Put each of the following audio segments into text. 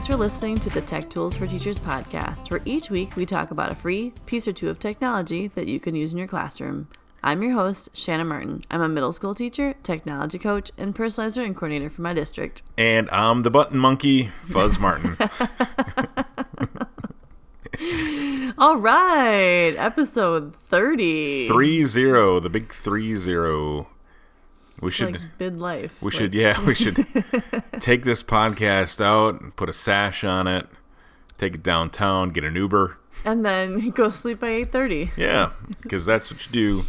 Thanks for listening to the Tech Tools for Teachers podcast, where each week we talk about a free piece or two of technology that you can use in your classroom. I'm your host, Shannon Martin. I'm a middle school teacher, technology coach, and personalized learning coordinator for my district. And I'm the button monkey, Fuzz Martin. All right, episode 30. 3-0, the big 3-0. We should like midlife. We should take this podcast out and put a sash on it, take it downtown, get an Uber, and then go sleep by 8:30. Yeah, because that's what you do.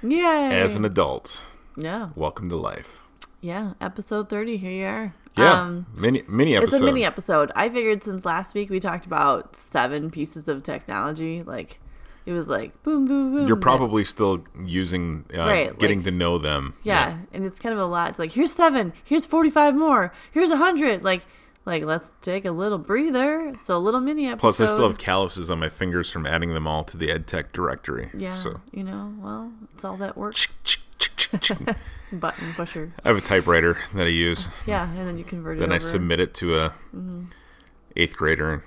Yay! As an adult. Yeah. Welcome to life. Yeah, episode 30. Here you are. Yeah, mini episode. It's a mini episode. I figured since last week we talked about 7 pieces of technology, like it was like boom, boom, boom. You're probably still using, getting to know them. Yeah, and it's kind of a lot. It's like, here's 7, here's 45 more, here's 100. Like let's take a little breather. So a little mini episode. Plus, I still have calluses on my fingers from adding them all to the EdTech Directory. Yeah, so. Well, it's all that work. Button pusher. I have a typewriter that I use. Yeah, and then you convert it Then over. I submit it to a 8th grader. And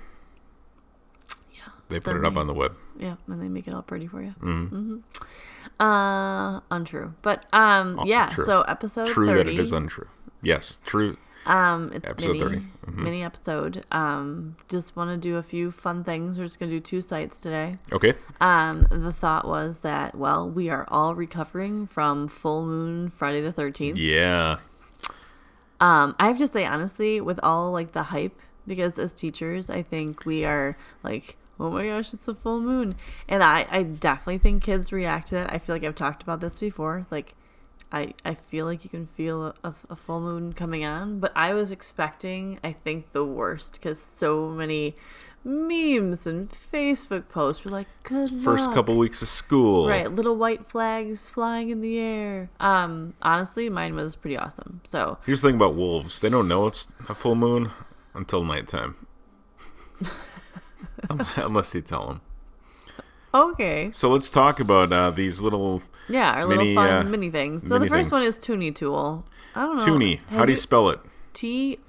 they put it up on the web. Yeah, and they make it all pretty for you. Mm-hmm. Untrue. But, yeah, true. So episode 30. True that it is untrue. Yes, true. It's episode 30. Mini episode. Just want to do a few fun things. We're just going to do 2 sites today. Okay. The thought was that, well, we are all recovering from full moon Friday the 13th. Yeah. I have to say, honestly, with all, like, the hype, because as teachers, I think we are, like, oh my gosh, it's a full moon. And I definitely think kids react to that. I feel like I've talked about this before. Like, I feel like you can feel a full moon coming on. But I was expecting, I think, the worst. Because so many memes and Facebook posts were like, good luck. First couple weeks of school. Right, little white flags flying in the air. Honestly, mine was pretty awesome. So Here's the thing about wolves. They don't know it's a full moon until nighttime. Unless you tell them. Okay. So let's talk about these little our little fun mini things. So the first one is ToonyTool. I don't know. Toony. How do you spell it? TOONY.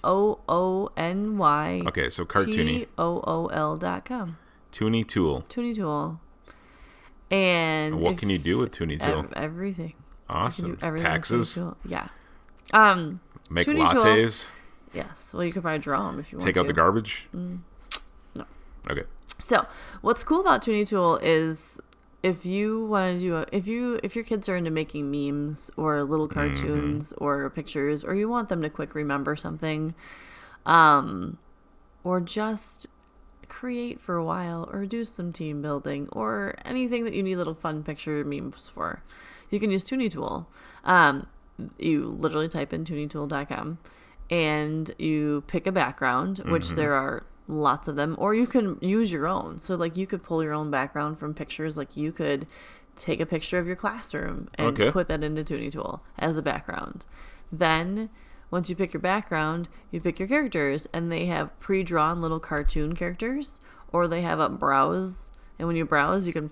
Okay, so cartoony. TOOL.com. ToonyTool. ToonyTool. And what can you do with ToonyTool? Everything. Awesome. Everything. Taxes. Yeah. Make ToonyTool. lattes. Yes. Well, you could probably draw them if you want to. Take out the garbage. No. Okay. So what's cool about ToonyTool is if you want to do if your kids are into making memes or little cartoons or pictures, or you want them to quick remember something, or just create for a while, or do some team building, or anything that you need little fun picture memes for, you can use ToonyTool. You literally type in ToonyTool.com and you pick a background, which there are lots of them, or you can use your own. So like you could pull your own background from pictures. Like you could take a picture of your classroom and put that into ToonyTool as a background. Then once you pick your background, you pick your characters, and they have pre-drawn little cartoon characters, or they have a browse. And when you browse, you can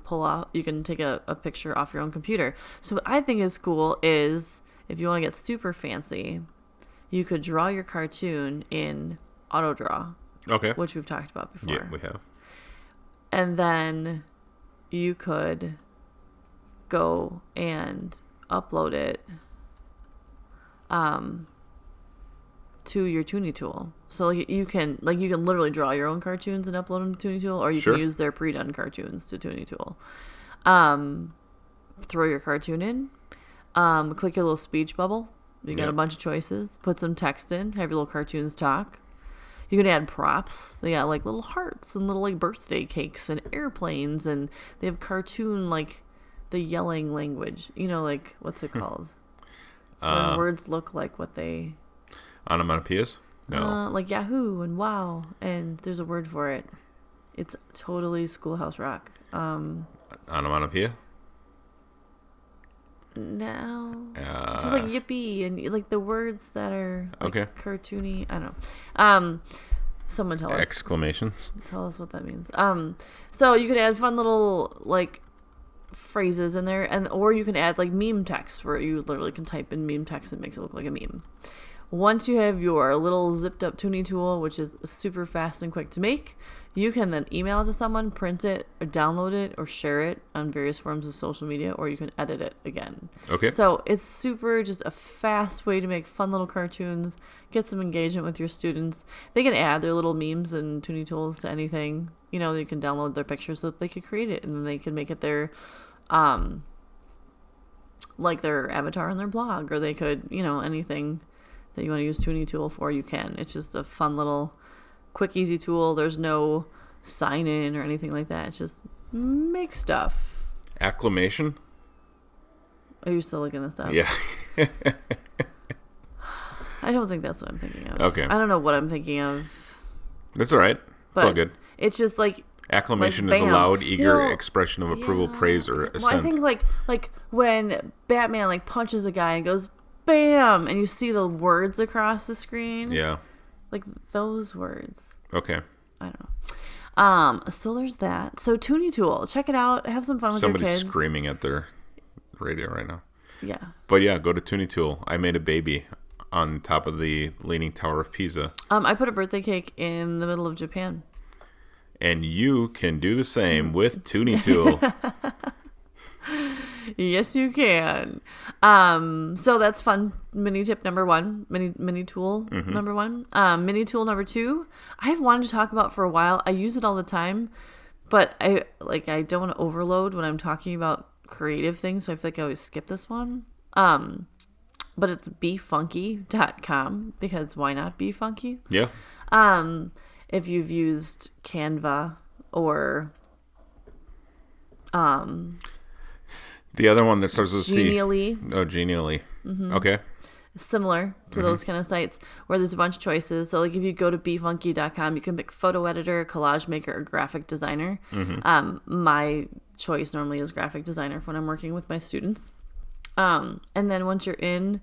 take a picture off your own computer. So what I think is cool is if you want to get super fancy, you could draw your cartoon in AutoDraw. Okay. Which we've talked about before. Yeah, we have. And then you could go and upload it to your ToonyTool. So like you can literally draw your own cartoons and upload them to ToonyTool, or you can use their pre-done cartoons to ToonyTool. Throw your cartoon in. Click your little speech bubble. You got a bunch of choices. Put some text in. Have your little cartoons talk. You can add props. They got like little hearts and little like birthday cakes and airplanes, and they have cartoon like the yelling language. You know, like what's it called? When words look like what they. Onomatopoeias? No. Like Yahoo and Wow, and there's a word for it. It's totally Schoolhouse Rock. Onomatopoeia? No. Just like yippee and like the words that are like cartoony. I don't know. Someone tell us. Exclamations. Tell us what that means. So you could add fun little like phrases in there, or you can add like meme text where you literally can type in meme text and it makes it look like a meme. Once you have your little zipped up ToonyTool, which is super fast and quick to make, you can then email it to someone, print it, or download it, or share it on various forms of social media, or you can edit it again. Okay. So it's super just a fast way to make fun little cartoons, get some engagement with your students. They can add their little memes and ToonyTools to anything. You know, you can download their pictures so that they could create it, and then they can make it their, like their avatar on their blog, or they could, you know, anything that you want to use ToonyTool for, you can. It's just a fun little quick, easy tool. There's no sign in or anything like that. It's just make stuff. Acclamation? Are you still looking this up? Yeah. I don't think that's what I'm thinking of. Okay. I don't know what I'm thinking of. That's all right. It's all good. It's just like acclamation like, is a loud, eager expression of approval, praise, or assent. Well, I think like when Batman like punches a guy and goes bam, and you see the words across the screen. Yeah. Like those words. Okay. I don't know. So there's that. So ToonyTool, check it out. Have some fun with your kids. Somebody's screaming at their radio right now. Yeah. But yeah, go to ToonyTool. I made a baby on top of the Leaning Tower of Pisa. I put a birthday cake in the middle of Japan. And you can do the same with ToonyTool. Yes, you can. So that's fun. Mini tip number one. Mini tool number one. Mini tool number two. I've wanted to talk about for a while. I use it all the time, but I don't want to overload when I'm talking about creative things, so I feel like I always skip this one. But it's BeFunky.com, because why not BeFunky? Yeah. If you've used Canva or the other one that starts with Genially. C. Oh, Genially. Mm-hmm. Okay. Similar to those kind of sites where there's a bunch of choices. So like if you go to BeFunky.com, you can pick photo editor, collage maker, or graphic designer. My choice normally is graphic designer when I'm working with my students. And then once you're in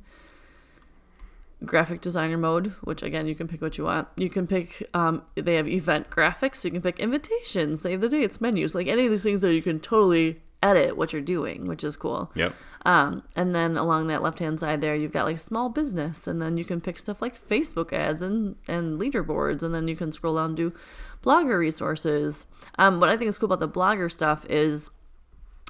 graphic designer mode, which again, you can pick what you want. You can pick, they have event graphics, so you can pick invitations, save the dates, menus, like any of these things that you can totally edit what you're doing, which is cool. Yep. And then along that left-hand side there, you've got like small business, and then you can pick stuff like Facebook ads and leaderboards, and then you can scroll down and do blogger resources. What I think is cool about the blogger stuff is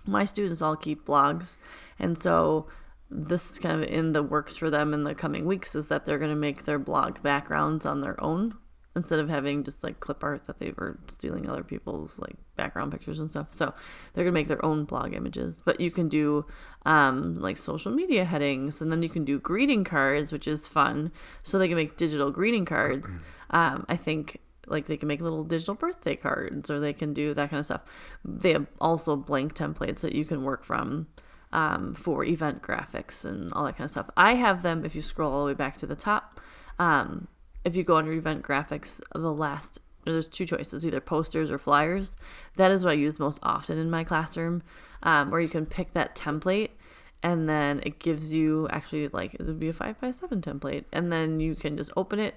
my students all keep blogs, and so this is kind of in the works for them in the coming weeks, is that they're going to make their blog backgrounds on their own instead of having just like clip art that they were stealing other people's like background pictures and stuff. So they're going to make their own blog images, but you can do like social media headings, and then you can do greeting cards, which is fun. So they can make digital greeting cards. I think like they can make little digital birthday cards, or they can do that kind of stuff. They have also blank templates that you can work from for event graphics and all that kind of stuff. I have them, if you scroll all the way back to the top, if you go under event graphics, there's two choices, either posters or flyers. That is what I use most often in my classroom, where you can pick that template, and then it gives you actually like, it would be a 5x7 template, and then you can just open it,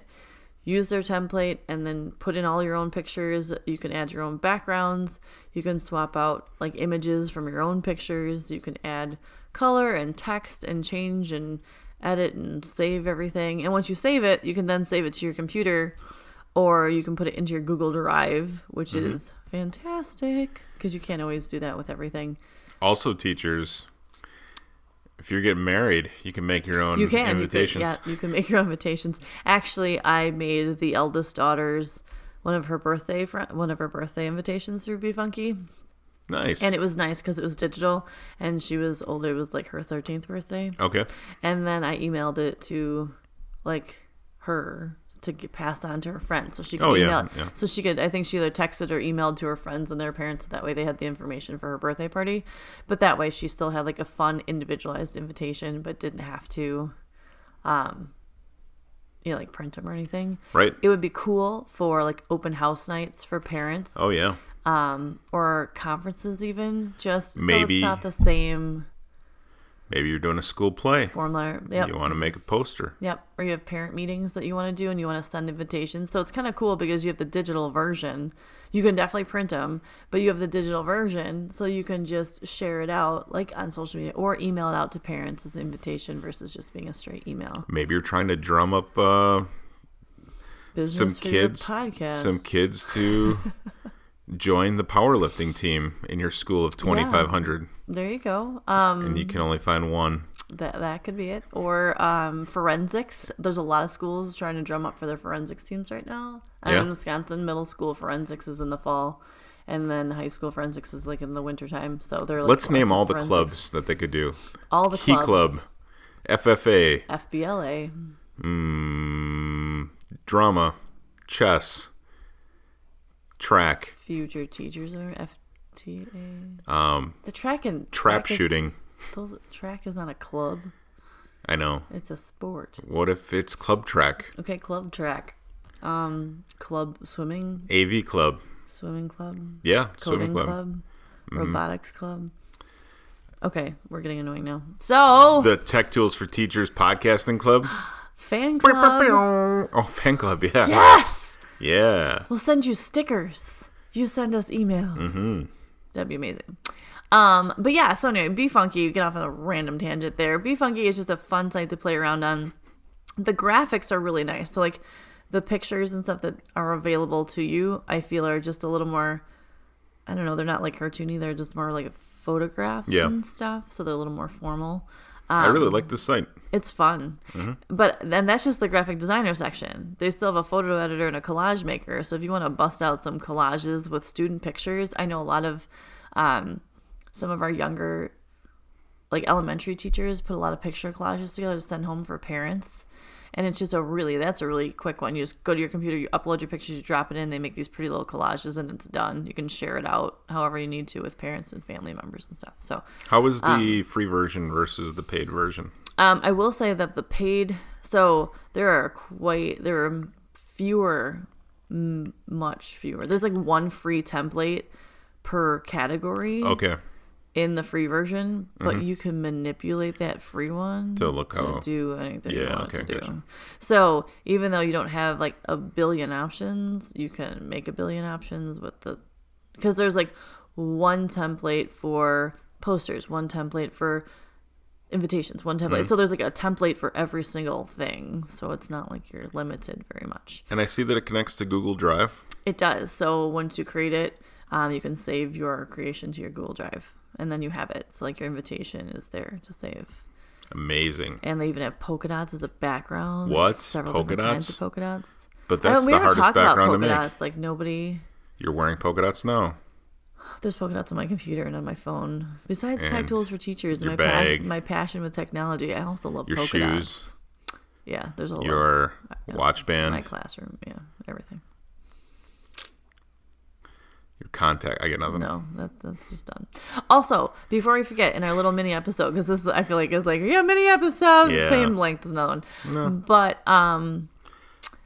use their template, and then put in all your own pictures. You can add your own backgrounds. You can swap out like images from your own pictures. You can add color and text and change and edit and save everything. And once you save it, you can then save it to your computer, or you can put it into your Google Drive, which is fantastic because you can't always do that with everything. Also, teachers, if you're getting married, you can make your own invitations. You can make your own invitations. Actually, I made the eldest daughter's one of her birthday invitations through BeFunky. Nice. And it was nice because it was digital, and she was older. It was like her 13th birthday. Okay. And then I emailed it to like her to get passed on to her friends, so she could email it. Yeah. So she could, I think she either texted or emailed to her friends and their parents, so that way they had the information for her birthday party. But that way she still had like a fun individualized invitation, but didn't have to like print them or anything. Right. It would be cool for like open house nights for parents. Oh yeah. Or conferences even, just maybe, so it's not the same. Maybe you're doing a school play. Form letter. Yep. You want to make a poster. Yep. Or you have parent meetings that you want to do and you want to send invitations. So it's kind of cool because you have the digital version. You can definitely print them, but you have the digital version, so you can just share it out like on social media or email it out to parents as an invitation versus just being a straight email. Maybe you're trying to drum up Business for your podcast. Some kids to join the powerlifting team in your school of 2,500. There you go. And you can only find one. That could be it. Or forensics. There's a lot of schools trying to drum up for their forensics teams right now. In Wisconsin, middle school forensics is in the fall, and then high school forensics is like in the wintertime. So they're like, let's name all the clubs that they could do. All the Key clubs. Club, FFA, FBLA, drama, chess, track, future teachers are FTA. The trap shooting. Track is not a club. I know. It's a sport. What if it's club track? Okay, club track. Club swimming. AV club. Swimming club. Yeah, Coding swimming club. Mm-hmm. Robotics club. Okay, we're getting annoying now. So the Tech Tools for Teachers podcasting club. Fan club. Oh, fan club, yeah. Yes! Yeah. We'll send you stickers. You send us emails. Mm-hmm. That'd be amazing. But yeah, so anyway, BeFunky, get off on a random tangent there. BeFunky is just a fun site to play around on. The graphics are really nice. So like the pictures and stuff that are available to you, I feel are just a little more, I don't know, they're not like cartoony. They're just more like photographs and stuff. So they're a little more formal. I really like this site. It's fun. Mm-hmm. But then that's just the graphic designer section. They still have a photo editor and a collage maker. So if you want to bust out some collages with student pictures, I know a lot of some of our younger, like elementary teachers, put a lot of picture collages together to send home for parents. And it's just that's a really quick one. You just go to your computer, you upload your pictures, you drop it in, they make these pretty little collages, and it's done. You can share it out however you need to with parents and family members and stuff. So how is the free version versus the paid version? I will say that the paid, so there are fewer, much fewer. There's like one free template per category. Okay. In the free version, but you can manipulate that free one to do anything you want to do. Gotcha. So even though you don't have like a billion options, you can make a billion options because there's like one template for posters, one template for invitations, one template. So there's like a template for every single thing. So it's not like you're limited very much. And I see that it connects to Google Drive. It does. So once you create it, you can save your creation to your Google Drive. And then you have it. So, like, your invitation is there to save. Amazing. And they even have polka dots as a background. What? There's several polka different dots? Kinds of polka dots. But that's the hardest background to make. Dots. Like, nobody... You're wearing polka dots now. There's polka dots on my computer and on my phone. Besides Tech Tools for Teachers and my passion with technology, I also love polka dots. Your shoes. Dots. Yeah, there's a lot. Your watch band. My classroom. Yeah, everything. Your contact. I get nothing. No, that's just done. Also, before we forget, in our little mini episode, because this I feel like is like mini episodes, same length as another one. No. But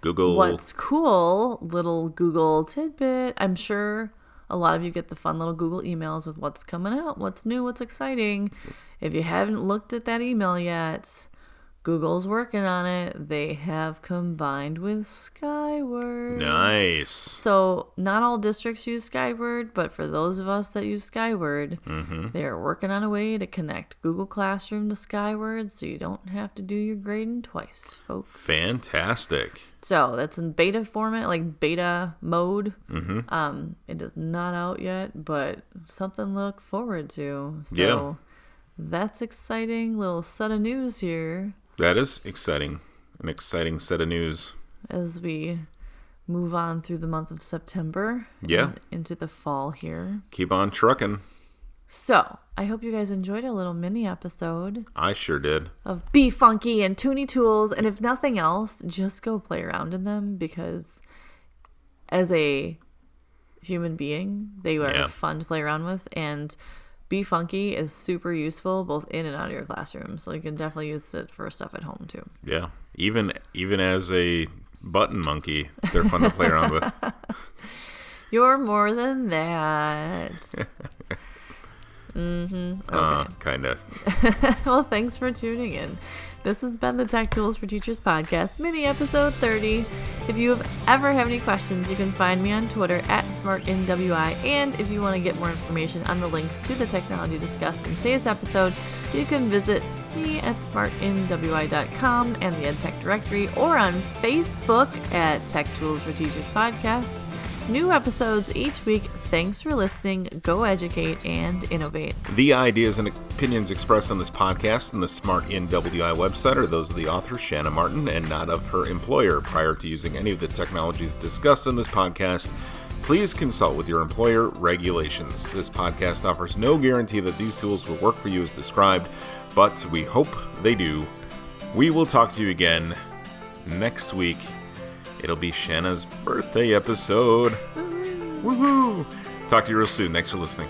Google. What's cool? Little Google tidbit. I'm sure a lot of you get the fun little Google emails with what's coming out, what's new, what's exciting. If you haven't looked at that email yet, Google's working on it. They have combined with Skyward. Nice. So not all districts use Skyward, but for those of us that use Skyward, they are working on a way to connect Google Classroom to Skyward so you don't have to do your grading twice, folks. Fantastic. So that's in beta format, like beta mode. It is not out yet, but something to look forward to. So that's exciting little set of news here. That is exciting. An exciting set of news. As we move on through the month of September. Yeah. Into the fall here. Keep on trucking. So, I hope you guys enjoyed our little mini episode. I sure did. Of BeFunky and ToonyTools. And if nothing else, just go play around in them because as a human being, they are fun to play around with. And BeFunky is super useful both in and out of your classroom, so you can definitely use it for stuff at home too. Yeah, even as a button monkey, they're fun to play around with. You're more than that. Okay. Kind of. Well, thanks for tuning in. This has been the Tech Tools for Teachers podcast, mini episode 30. If you ever have any questions, you can find me on Twitter at SmartNWI. And if you want to get more information on the links to the technology discussed in today's episode, you can visit me at smartnwi.com and the EdTech Directory, or on Facebook at Tech Tools for Teachers podcast. New episodes each week. Thanks for listening. Go educate and innovate. The ideas and opinions expressed on this podcast and the Smart NWI website are those of the author, Shanna Martin, and not of her employer. Prior to using any of the technologies discussed in this podcast, please consult with your employer regulations. This podcast offers no guarantee that these tools will work for you as described, but we hope they do. We will talk to you again next week. It'll be Shanna's birthday episode. Woohoo! Talk to you real soon. Thanks for listening.